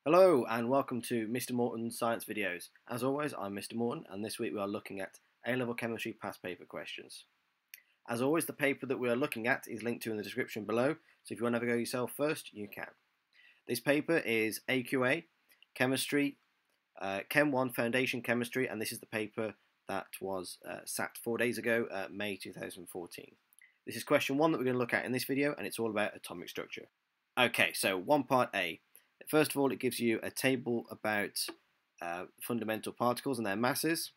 Hello and welcome to Mr. Morton's Science Videos. As always, I'm Mr. Morton and this week we are looking at A-Level Chemistry past paper questions. As always, the paper that we are looking at is linked to in the description below, so if you want to have a go yourself first, you can. This paper is AQA Chemistry, Chem1 Foundation Chemistry, and this is the paper that was sat 4 days ago, May 2014. This is question 1 that we're going to look at in this video, and it's all about atomic structure. Okay, so 1 part A. First of all, it gives you a table about fundamental particles and their masses.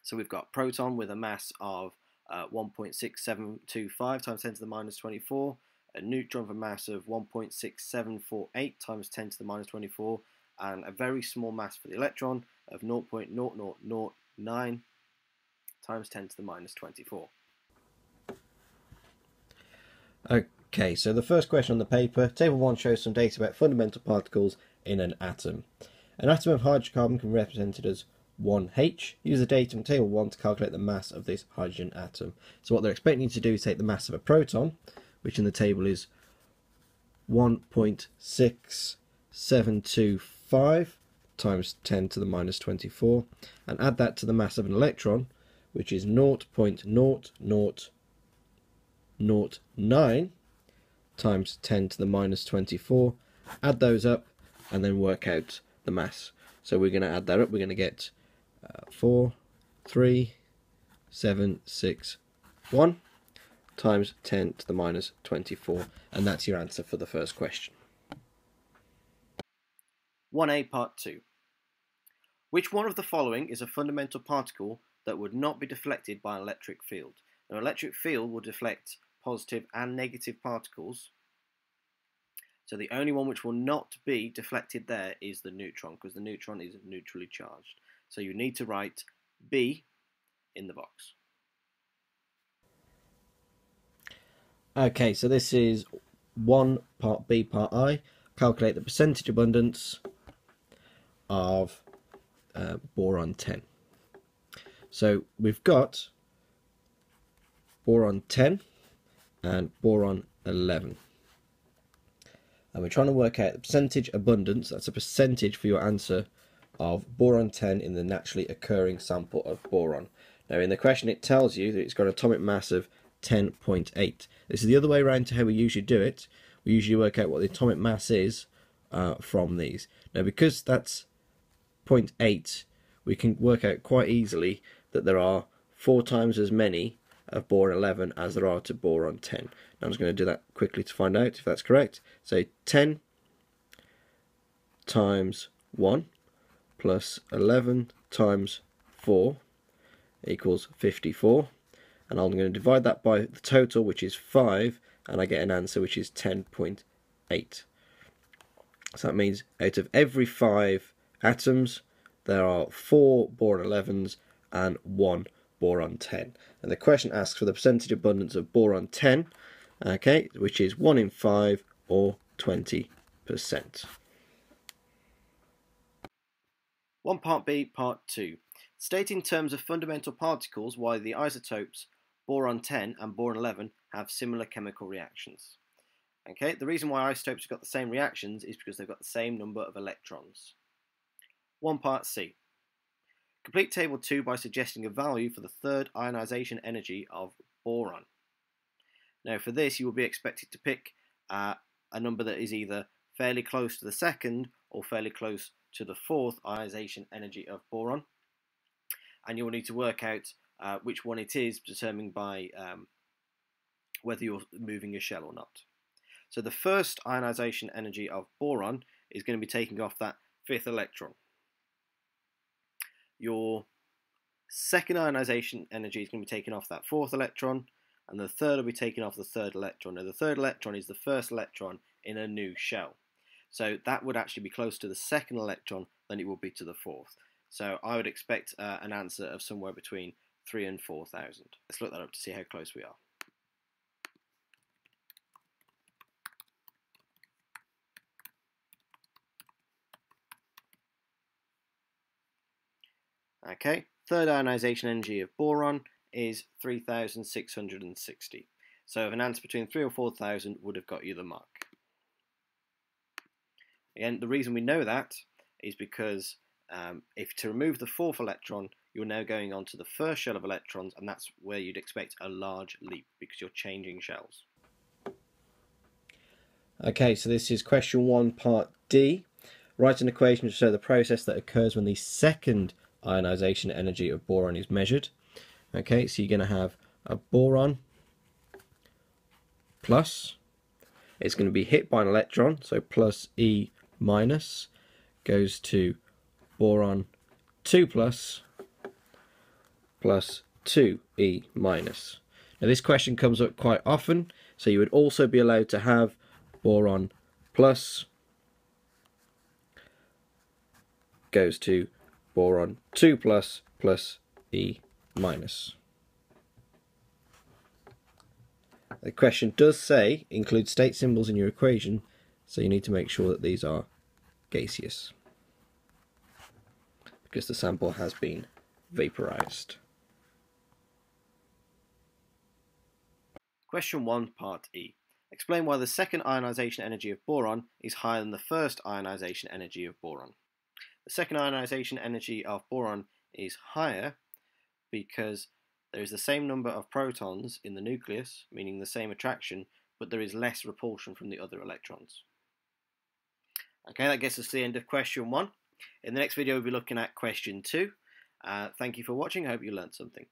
So we've got proton with a mass of 1.6725 times 10 to the minus 24, a neutron with a mass of 1.6748 times 10 to the minus 24, and a very small mass for the electron of 0.0009 times 10 to the minus 24. Okay, so the first question on the paper, table 1 shows some data about fundamental particles in an atom. An atom of hydrocarbon can be represented as 1H. Use the data from table 1 to calculate the mass of this hydrogen atom. So what they're expecting you to do is take the mass of a proton, which in the table is 1.6725 times 10 to the minus 24, and add that to the mass of an electron, which is 0.0009 times 10 to the minus 24, add those up and then work out the mass. So we're going to add that up, we're going to get 43761 times 10 to the minus 24, and that's your answer for the first question. 1A part 2. Which one of the following is a fundamental particle that would not be deflected by an electric field? An electric field will deflect positive and negative particles, so the only one which will not be deflected there is the neutron, because the neutron is neutrally charged. So you need to write B in the box. Okay, so this is 1 part B part I. Calculate the percentage abundance of boron 10. So we've got boron 10 and boron 11, and we're trying to work out the percentage abundance, that's a percentage for your answer, of boron 10 in the naturally occurring sample of boron. Now in the question it tells you that it's got an atomic mass of 10.8. This is the other way around to how we usually do it. We usually work out what the atomic mass is from these. Now because that's 0.8, we can work out quite easily that there are 4 times as many of boron 11 as there are to boron 10. Now I'm just going to do that quickly to find out if that's correct. So 10 times 1 plus 11 times 4 equals 54, and I'm going to divide that by the total, which is 5, and I get an answer which is 10.8. So that means out of every 5 atoms there are 4 boron 11s and 1 boron 10. And the question asks for the percentage abundance of boron 10, okay, which is 1 in 5 or 20%. 1 part B part 2. State in terms of fundamental particles why the isotopes boron 10 and boron 11 have similar chemical reactions. Okay, the reason why isotopes have got the same reactions is because they've got the same number of electrons. 1 part C. Complete table 2 by suggesting a value for the third ionization energy of boron. Now for this you will be expected to pick a number that is either fairly close to the second or fairly close to the fourth ionization energy of boron, and you will need to work out which one it is, determined by whether you're moving your shell or not. So the first ionization energy of boron is going to be taking off that 5th electron. Your second ionization energy is going to be taking off that 4th electron, and the third will be taking off the 3rd electron. Now the 3rd electron is the first electron in a new shell, so that would actually be closer to the 2nd electron than it would be to the 4th. So I would expect an answer of somewhere between 3 and 4,000. Let's look that up to see how close we are. Okay, third ionization energy of boron is 3,660. So an answer between 3,000 or 4,000 would have got you the mark. Again, the reason we know that is because if to remove the fourth electron, you're now going on to the first shell of electrons, and that's where you'd expect a large leap because you're changing shells. Okay, so this is question 1, part D. Write an equation to show the process that occurs when the second ionization energy of boron is measured. Okay, so you're going to have a boron plus, it's going to be hit by an electron, so plus E minus goes to boron 2 plus 2E minus. Now this question comes up quite often, so you would also be allowed to have boron plus goes to boron 2 plus E minus. The question does say include state symbols in your equation, so you need to make sure that these are gaseous because the sample has been vaporized. Question 1, part E. Explain why the second ionization energy of boron is higher than the first ionization energy of boron. The second ionization energy of boron is higher because there is the same number of protons in the nucleus, meaning the same attraction, but there is less repulsion from the other electrons. Okay, that gets us to the end of question 1. In the next video, we'll be looking at question 2. Thank you for watching. I hope you learned something.